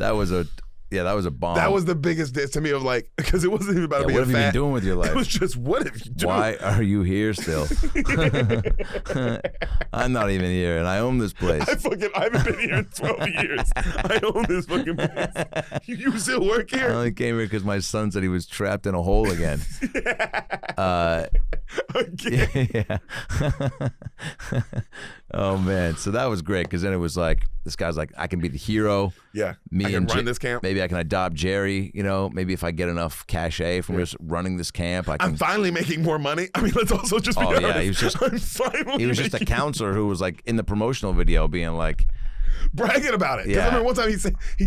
bomb. That was the biggest diss to me of like, because it wasn't even about being what have fat. you been doing with your life? It was just, what have you done? Why are you here still? I'm not even here, and I own this place. I haven't been here in 12 years. I own this fucking place. You still work here? I only came here because my son said he was trapped in a hole again. Yeah. Oh man, so that was great because then it was like this guy's like, I can be the hero. Yeah, me I can and run this camp. Maybe I can adopt Jerry. Maybe if I get enough cachet from just running this camp, I'm finally making more money. I mean, let's also just be honest. Yeah, he was just a counselor who was like in the promotional video being like bragging about it. Because Yeah. I remember one time he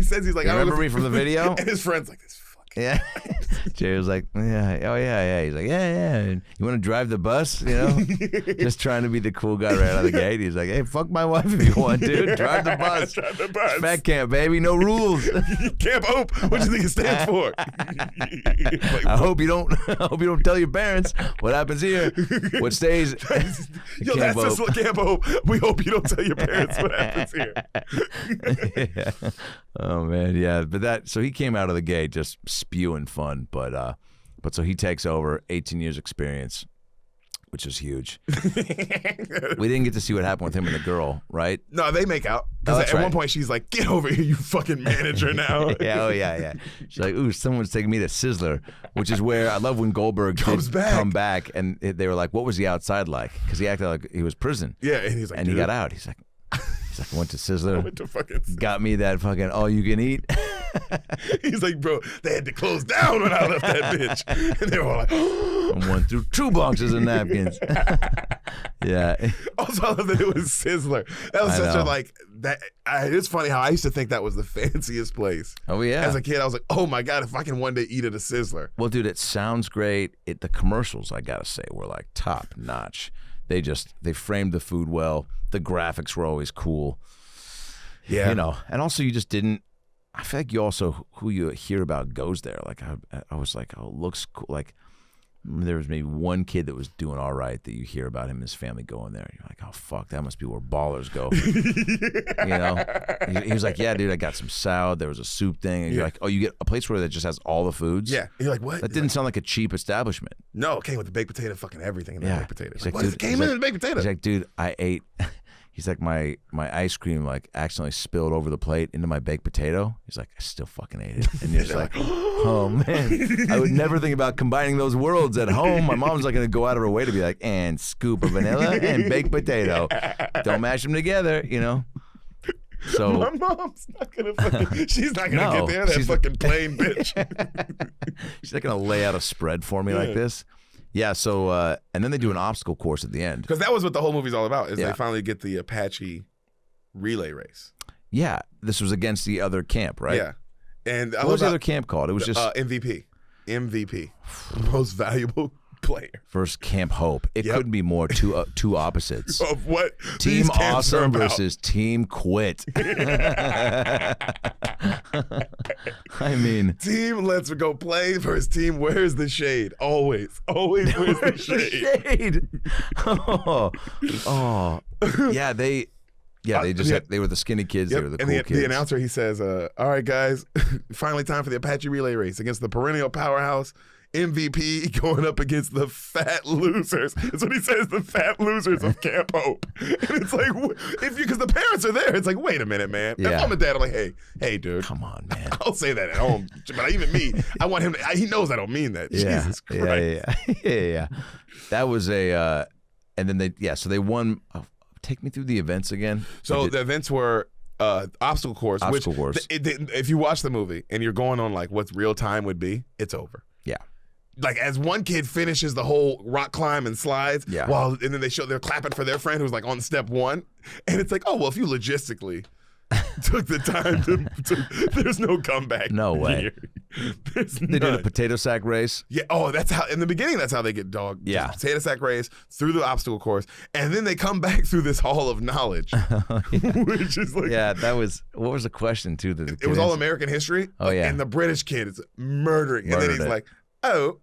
says he's like, You I don't remember know me from the video? and his friend's like, this fucking. Yeah. Jerry was like, yeah. He's like, yeah. And you want to drive the bus? Just trying to be the cool guy right out of the gate. He's like, hey, fuck my wife if you want, dude. Drive the bus. Drive the bus. Fat camp, baby. No rules. Camp Hope. What do you think it stands for? Like, I hope you don't tell your parents what happens here. What stays. Yo, Camp that's Hope. just Camp Hope. We hope you don't tell your parents what happens here. Yeah. Oh man, yeah. But so he came out of the gate just spewing fun, but so he takes over, 18 years experience, which is huge. We didn't get to see what happened with him and the girl, right? No, they make out. Oh, Because that's at right. one point she's like, get over here, you fucking manager now. Yeah. She's like, ooh, someone's taking me to Sizzler, which is where I love when Goldberg Comes did back. come back, and they were like, what was the outside like? Because he acted like he was prison. Yeah, and he's like, And he dude, got out. He's like, I went to Sizzler, I went to fucking got me that fucking all you can eat. He's like, bro, they had to close down when I left that bitch. And they were all like, And went through 2 boxes of napkins. Yeah. also, I love that it was Sizzler. That was I such a know. like that. It's funny how I used to think that was the fanciest place. Oh yeah. As a kid, I was like, oh my God, if I can one day eat at a Sizzler. Well, dude, it sounds great. The commercials, I gotta say, were like top notch. They framed the food well. The graphics were always cool. Yeah. And also you just didn't. I feel like you also who you hear about goes there. Like I was like, oh, it looks cool. Like there was maybe one kid that was doing all right that you hear about him and his family going there. You're like, oh fuck, that must be where ballers go. He was like, yeah, dude, I got some salad. There was a soup thing. And you're like, oh, you get a place where that just has all the foods. Yeah. You're like, what? That didn't sound like a cheap establishment. No, it came with the baked potato, fucking everything in the baked potato. He's Like, like, what? dude, It came he's in like- the baked potato. He's like, dude, I ate. He's like, my ice cream like accidentally spilled over the plate into my baked potato. He's like, I still fucking ate it. And you're just like, oh man, I would never think about combining those worlds at home. My mom's like gonna go out of her way to be like, and scoop of vanilla and baked potato. Don't mash them together, So My mom's not gonna fucking. She's not gonna No, get there. That she's- fucking plain bitch. she's not gonna lay out a spread for me like this. Yeah. So and then they do an obstacle course at the end. Because that was what the whole movie's all about. Is Yeah. they finally get the Apache relay race. Yeah. This was against the other camp, right? Yeah, and What was the other camp called? It was just MVP, most valuable player. versus Camp Hope. It couldn't be more two opposites. Of what Team these camps are Awesome about. versus Team Quit. I mean, Team Let's Go Play versus Team Where's the Shade? Always where's the shade? Yeah, they were the skinny kids. Yep. They were the and cool kids. the announcer, he says, all right, guys, finally time for the Apache relay race against the perennial powerhouse MVP going up against the fat losers. That's what he says, the fat losers of Camp Hope. And it's like, because the parents are there, it's like, wait a minute, man. If I'm a dad, I'm like, hey, dude. Come on, man. I'll say that at home. But even me, I want him to, he knows I don't mean that. Jesus Christ. Yeah. That was and then they won. Take me through the events again. So the events were obstacle course. Obstacle course. If you watch the movie and you're going on like what real time would be, it's over. Yeah. Like as one kid finishes the whole rock climb and slides, and then they're clapping for their friend who's like on step 1, and it's like, oh well, if you logistically took the time to there's no comeback. No way. They did a potato sack race. Yeah. Oh, that's how. In the beginning, that's how they get dogged. Yeah. Just potato sack race through the obstacle course, and then they come back through this hall of knowledge, which is like. Yeah, that was. What was the question too? That It was all American history. Oh yeah. And the British kid is murdering, and then he's like, oh,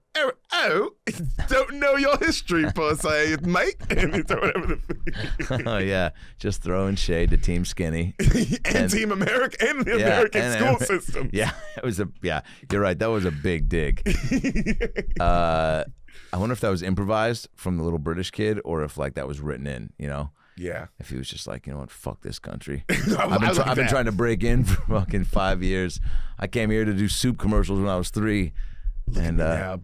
don't know your history per se, mate. And it's whatever the Oh yeah, just throwing shade to Team Skinny and Team America and the American school system. Yeah, it was you're right. That was a big dig. I wonder if that was improvised from the little British kid, or if like that was written in. You know. Yeah. If he was just like, you know what, fuck this country. I've I've been trying to break in for fucking 5 years. I came here to do soup commercials when I was 3. And I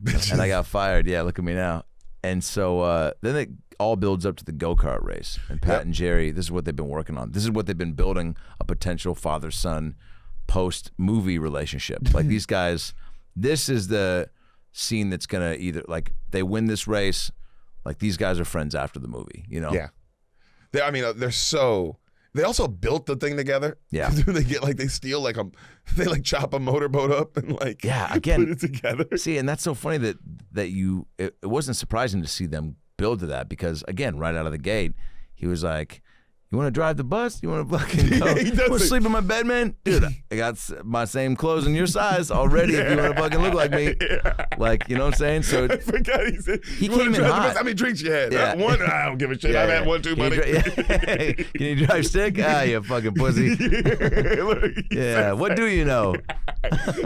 got fired. Yeah, look at me now. And so then it all builds up to the go-kart race. And Pat and Jerry, this is what they've been working on. This is what they've been building, a potential father-son post-movie relationship. Like these guys, this is the scene that's going to either, like, they win this race, like these guys are friends after the movie, you know? Yeah. They're so... They also built the thing together. Yeah. They steal they chop a motorboat up and again, put it together. See, and that's so funny that it wasn't surprising to see them build to that, because again, right out of the gate, he was like, you want to drive the bus? You want to fucking go? You want to sleep in my bed, man? Dude, I got my same clothes in your size already. If you want to fucking look like me. Like, you know what I'm saying? So I forgot he said, he came in hot. How many drinks you had? Yeah. One? I don't give a shit. I've had one too, buddy. Can you drive stick? Ah, you fucking pussy. Yeah. What do you know?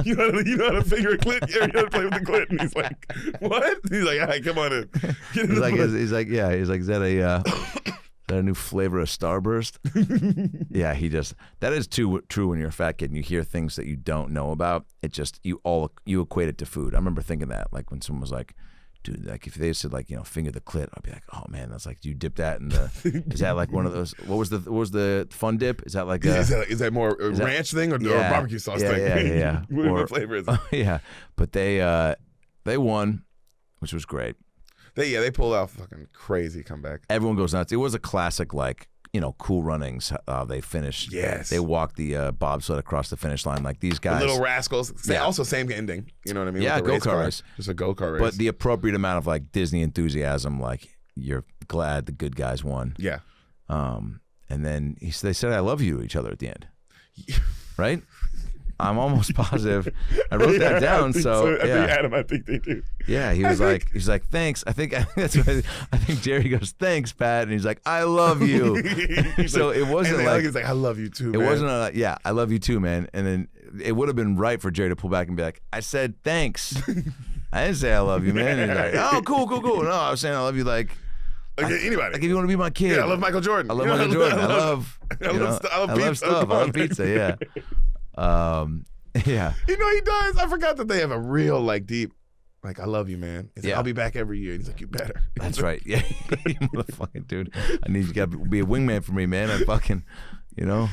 You know how to finger a clit? You know how to play with the clit? And he's like, what? He's like, all right, come on in. He's like, is that a new flavor of Starburst? Yeah, that is too true when you're a fat kid and you hear things that you don't know about. It just, you equate it to food. I remember thinking that, like when someone was like, dude, like if they said like, you know, finger the clit, I'd be like, oh man, that's like, do you dip that in the, is that like one of those, what was the fun dip? Is that like is that more a ranch thing or barbecue sauce thing? Yeah. What flavor is it? Yeah, but they won, which was great. They pulled out fucking crazy comeback. Everyone goes nuts. It was a classic, like, you know, Cool Runnings. They finished. Yes. They walked the bobsled across the finish line. Like these guys. The Little Rascals. Also same ending. You know what I mean? Yeah, go-kart race. Just a go-kart race. But the appropriate amount of like Disney enthusiasm. Like you're glad the good guys won. Yeah. And then they said "I love you" to each other at the end. Right? I'm almost positive. I wrote that down. So I think Adam, I think they do. Yeah, he's like, thanks. I think that's what I think Jerry goes, thanks, Pat, and he's like, I love you. So it wasn't like he's like, I love you too. It man. wasn't I love you too, man. And then it would have been right for Jerry to pull back and be like, I said thanks. I didn't say I love you, man. And he's like, oh, cool. No, I was saying I love you like anybody. Like if you want to be my kid. Yeah, I love Michael Jordan. I love Michael Jordan. I love stuff. I love pizza. Yeah. Yeah. You know he does. I forgot that they have a real like deep, like I love you, man. It's like, I'll be back every year. And he's like, you better. That's right. Yeah. You motherfucking dude. I need you to be a wingman for me, man. I fucking, you know.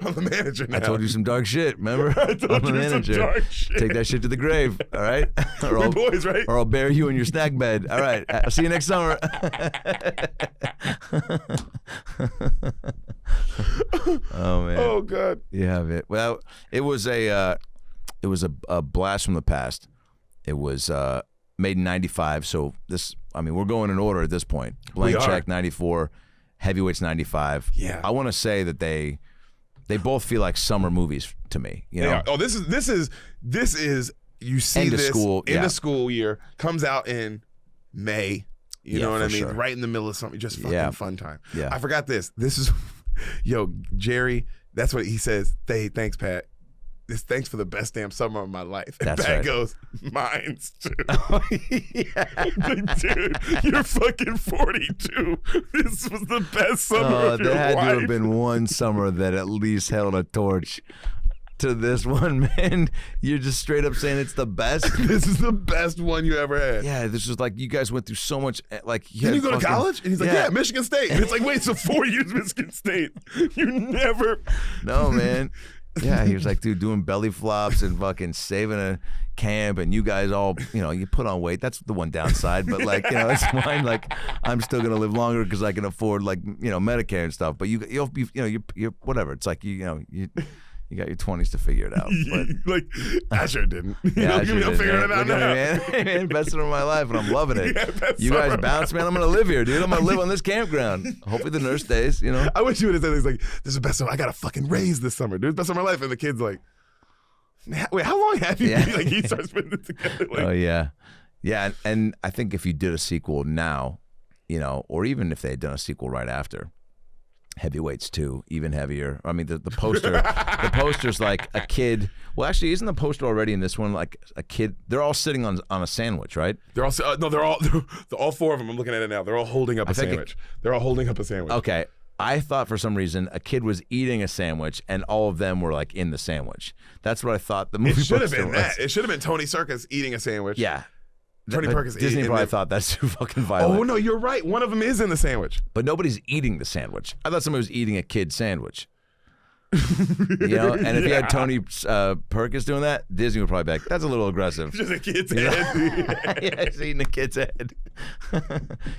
I'm the manager now. I told you some dark shit, remember? I'm the manager. Some dark shit. Take that shit to the grave, all right? We're boys, right? Or I'll bury you in your snack bed. All right. I'll see you next summer. Oh man. Oh god. Yeah, man. Well, it was a blast from the past. It was made in 95. So we're going in order at this point. Blank We are. Check 94, Heavyweights 95. Yeah. I want to say that they both feel like summer movies to me. You know? Yeah. Oh, this is you see End of this school, in yeah. the school year, comes out in May. You know what I for mean? sure. Right in the middle of something, just fucking Yeah. fun time. Yeah. I forgot this. This is, yo, Jerry. That's what he says. Hey, thanks, Pat. Thanks for the best damn summer of my life. And That's Pat right. goes, mine's too. Yeah. Like, dude, you're fucking 42. This was the best summer of your There had life. to have been one summer that at least held a torch to this one, man. You're just straight up saying it's the best. This is the best one you ever had. Yeah, this was like you guys went through so much. Like, Didn't you go to college? And he's like, yeah, Michigan State. And it's like, wait, so 4 years Michigan State. You never. No, man. Yeah, he was like, dude, doing belly flops and fucking saving a camp, and you guys all, you put on weight. That's the one downside, but like, it's fine. Like, I'm still gonna live longer because I can afford like, Medicare and stuff. But you'll be, you're whatever. It's like you got your 20s to figure it out. But Like, I sure didn't. yeah, I I'm sure did, figuring man. it out Look now. at me, man. Best summer of my life, and I'm loving it. Yeah, best You guys summer. bounce, man. I'm gonna live here, dude. I'm gonna live on this campground. Hopefully the nurse stays. I wish you would have said things like, this is the best summer. I got a fucking raise this summer, dude. Best summer of my life. And the kid's like, wait, how long have you Yeah. been? Like, he starts putting it together. Like, Oh yeah, yeah. And I think if you did a sequel now, or even if they had done a sequel right after, Heavyweights 2, even heavier. I mean, the poster, the poster's like a kid. Well, actually, isn't the poster already in this one like a kid? They're all sitting on a sandwich, right? they're all, they're all four of them. I'm looking at it now. They're all holding up a think sandwich. They're all holding up a sandwich. Okay. I thought for some reason a kid was eating a sandwich and all of them were like in the sandwich. That's what I thought the movie It should have poster been was. that. It should have been Tony Circus eating a sandwich. Yeah. Tony But Perkins Disney in probably the- thought that's too fucking violent. Oh, no, you're right. One of them is in the sandwich. But nobody's eating the sandwich. I thought somebody was eating a kid sandwich. And if you had Tony Perkins doing that, Disney would probably be like, that's a little aggressive. Just a kid's head. Yeah, he's eating a kid's head.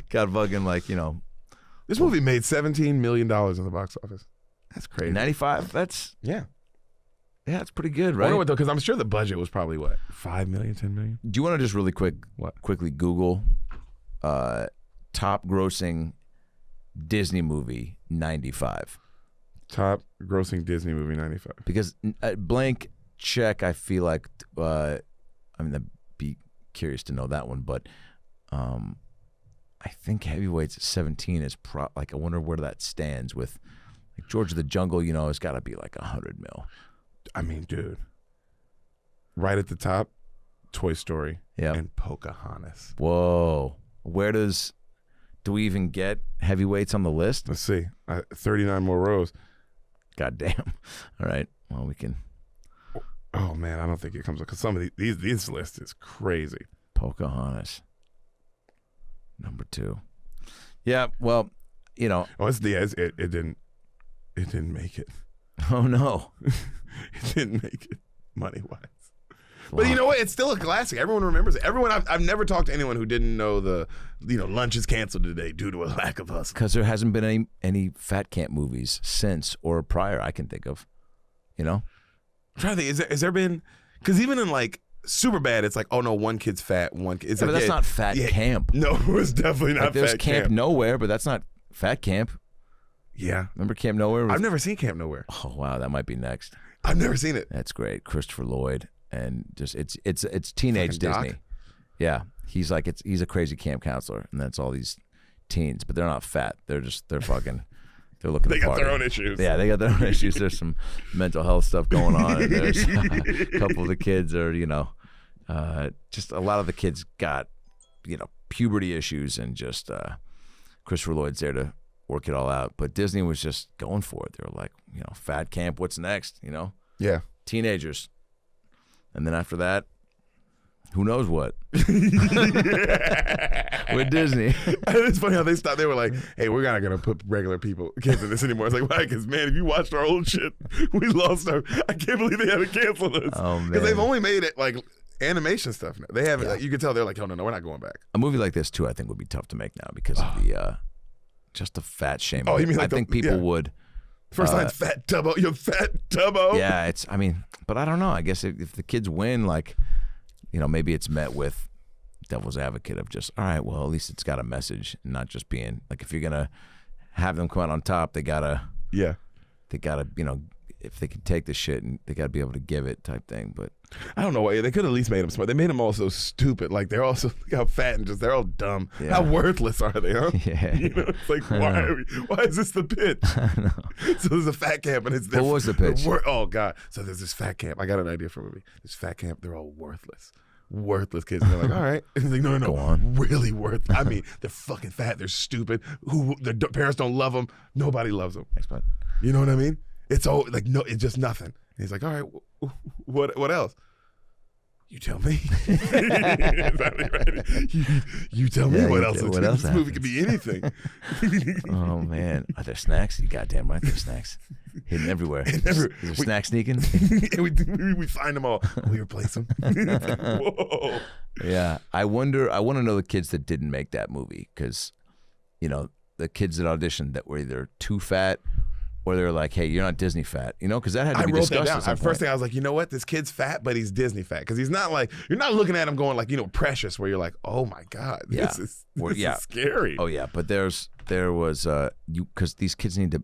Got fucking like, This movie made $17 million in the box office. That's crazy. 95. That's that's pretty good, I right? wonder what though, because I'm sure the budget was probably what, 5 million, 10 million. Do you want to just really quickly Google top grossing Disney movie 95? Top grossing Disney movie 95. Because Blank Check, I feel like I'd be curious to know that one, but I think Heavyweights at 17 is like, I wonder where that stands with like George of the Jungle. It's got to be like 100 mil. I mean, dude, right at the top, Toy Story and Pocahontas. Whoa, do we even get Heavyweights on the list? Let's see, 39 more rows. God damn. All right, well, we can. Oh man, I don't think it comes up because some of these list is crazy. Pocahontas, number 2. Yeah, well, Oh, it didn't make it. Oh no. It didn't make it money wise. But you know what? It's still a classic. Everyone remembers it. I've never talked to anyone who didn't know lunch is canceled today due to a lack of hustle. Because there hasn't been any fat camp movies since or prior I can think of. I'm trying to think. Has there been? Because even in like Superbad, it's like, oh no, one kid's fat, one kid. It's but like, that's not fat camp. No, it's definitely not Like, there's fat Camp Nowhere, but that's not fat camp. Yeah, Remember Camp Nowhere? I've never seen Camp Nowhere. Oh wow, that might be next. I've never seen it. That's great, Christopher Lloyd, and just it's teenage Fucking Doc. Disney. Yeah, he's a crazy camp counselor, and that's all these teens, but they're not fat. They're looking. They to got their party. own issues. Yeah, they got their own issues. There's some mental health stuff going on. And there's a couple of the kids are, just a lot of the kids got, puberty issues, and just Christopher Lloyd's there to work it all out. But Disney was just going for it. They were like, fat camp, what's next? Yeah. Teenagers. And then after that, who knows what? With Disney. It's funny how they stopped. They were like, hey, we're not going to put regular kids in this anymore. It's like, why? Because, man, if you watched our old shit, we lost our. I can't believe they had to cancel this. Oh, man. Because they've only made it like animation stuff now. They haven't, like, you can tell they're like, oh, no, we're not going back. A movie like this, too, I think would be tough to make now because of the just the fat shaming. Oh, you mean like I think people would. First time, fat Tubbo. You're fat Tubbo. Yeah, but I don't know. I guess if the kids win, like, maybe it's met with devil's advocate of just, all right, well, at least it's got a message, not just being like, if you're gonna have them come out on top, they gotta, if they can take the shit and they gotta be able to give it type thing. But I don't know why they could at least made them smart. They made them all so stupid. Like they're all so look how fat and just they're all dumb. Yeah. How worthless are they, huh? Yeah. You know, it's like why is this the pitch? So there's a fat camp and it's What was the pitch? Oh God. So there's this fat camp. I got an idea for a movie. This fat camp, they're all worthless. Worthless kids. And they're like, all right. And he's like, no, Go on. really worthless. I mean, they're fucking fat. They're stupid. Their parents don't love them. Nobody loves them. Thanks, bud. You know what I mean? It's all like no. It's just nothing. And he's like, all right. What else? You tell me. you tell me what else. What else this movie could be anything. Oh man, are there snacks? You goddamn right, there's snacks hidden everywhere. Is there snacks sneaking? we find them all. We replace them. Whoa. Yeah, I want to know the kids that didn't make that movie, because, you know, the kids that auditioned that were either too fat or they're like, hey, you're not Disney fat, you know, because that had to be wrote that discussed down. at some First point. thing I was like, you know what? This kid's fat, but he's Disney fat, because he's not like, you're not looking at him going like, you know, Precious, where you're like, oh my God, this is scary. Oh yeah, but there was because these kids need to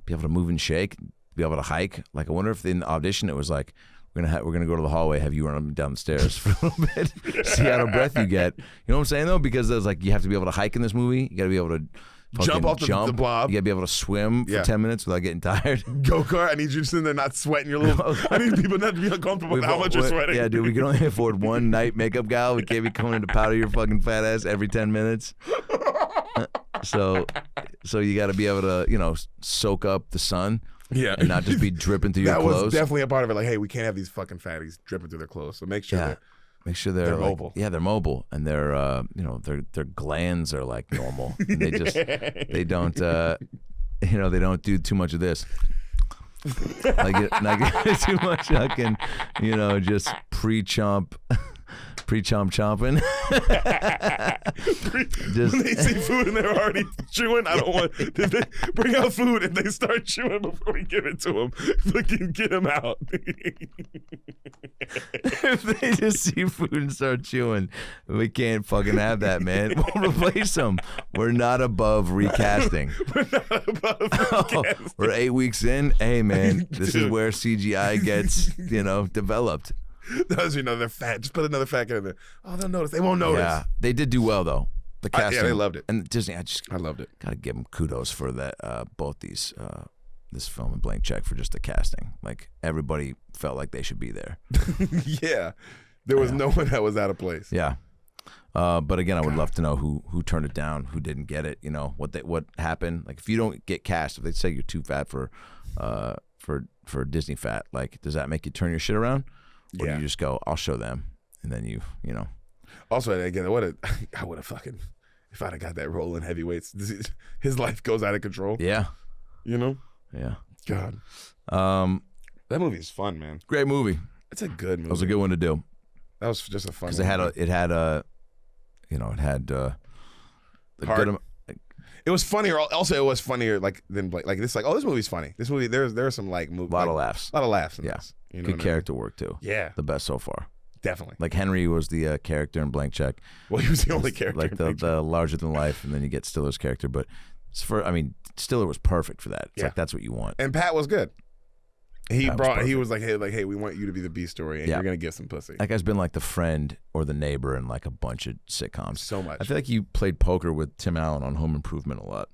be able to move and shake, be able to hike. Like, I wonder if in the audition it was like, we're gonna go to the hallway, have you run up and down the stairs for a little bit, see how much breath you get. You know what I'm saying though? Because there's like, you have to be able to hike in this movie. You got to be able to Jump off the blob. You got to be able to swim for 10 minutes without getting tired. Go-kart. I need you to sit there not sweating your little. I need people not to be uncomfortable with how much you're sweating. Yeah, dude, we can only afford one night makeup gal. We can't be coming in to powder your fucking fat ass every 10 minutes. So you got to be able to, you know, soak up the sun. Yeah. And not just be dripping through your clothes. That was definitely a part of it. Like, hey, we can't have these fucking fatties dripping through their clothes. So make sure they're like, mobile. Yeah, they're mobile, and they're you know, their glands are like normal. And they don't they don't do too much of this. Not get too much fucking, you know, just pre-chomp chomping. When they see food and they're already chewing, I don't want. They bring out food and they start chewing before we give it to them. Fucking get them out. If they just see food and start chewing, we can't fucking have that, man. We'll replace them. We're not above recasting. We're 8 weeks in. Hey, man, this is where CGI gets, you know, developed. Those, you know, they're fat. Just put another fat kid in there. Oh, they'll notice. They won't notice. Yeah, they did do well though. The casting, yeah, they loved it. And Disney, I loved it. Gotta give them kudos for that. Both these, this film and Blank Check, for just the casting. Like, everybody felt like they should be there. Yeah, there was no one that was out of place. Yeah, but again, I would love to know who turned it down, who didn't get it. You know what happened. Like, if you don't get cast, if they say you're too fat for Disney fat, like, does that make you turn your shit around? Or do you just go, I'll show them, and then you know. Also, again, I would have fucking, if I'd have got that role in Heavyweights, his life goes out of control. Yeah. You know? Yeah. God. That movie is fun, man. Great movie. It's a good movie. It was a good one to do. That was just a fun movie. Because it had the Heart. good. It was funnier. Also, it was funnier than like this. Like, oh, this movie's funny. This movie, there are some like movie, A lot of laughs. A lot of laughs. In Yeah. this, you know Good what I mean? character work too. Yeah, The best so far. definitely. Like, Henry was the character in Blank Check. Well, he was the only character. Like in Blank Check. the larger than life, and then you get Stiller's character. But Stiller was perfect for that. It's like, that's what you want. And Pat was good. He Pat was like, hey, we want you to be the B story, and you're gonna get some pussy. That guy's been like the friend or the neighbor in like a bunch of sitcoms. So much. I feel like you played poker with Tim Allen on Home Improvement a lot.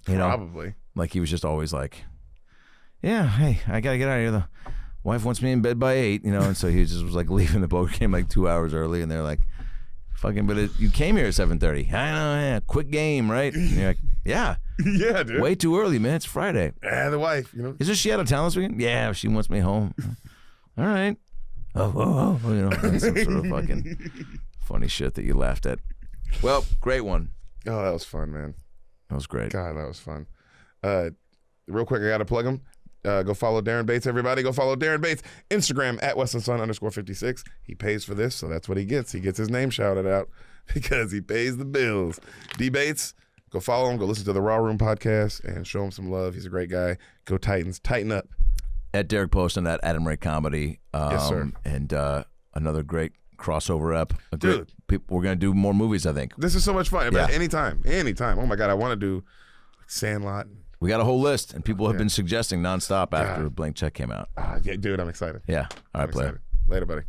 You know? Probably. Like, he was just always like, yeah, hey, I gotta get out of here. The wife wants me in bed by 8, you know, and so he just was like leaving the poker game like 2 hours early, and they're like, fucking, but you came here at 7:30. I know, yeah, quick game, right? And you're like, yeah. Yeah, dude. Way too early, man. It's Friday. The wife, you know. Isn't she out of town this weekend? Yeah, she wants me home. All right. Oh, you know, that's some sort of fucking funny shit that you laughed at. Well, great one. Oh, that was fun, man. That was great. God, that was fun. Real quick, I got to plug him. Go follow Darren Bates, everybody. Go follow Darren Bates. Instagram at @WestonSun_56. He pays for this, so that's what he gets. He gets his name shouted out because he pays the bills. D Bates, go follow him. Go listen to the Raw Room podcast and show him some love. He's a great guy. Go Titans. Tighten up. At Deric Poston at Adam Ray Comedy. Yes, sir. And another great crossover up. Dude. We're gonna do more movies. I think This is so much fun. Yeah. Anytime. Oh my God, I want to do Sandlot. we got a whole list, and people have been suggesting nonstop after Blank Check came out. Yeah, dude, I'm excited. Yeah. All right, I'm player. excited. Later, buddy.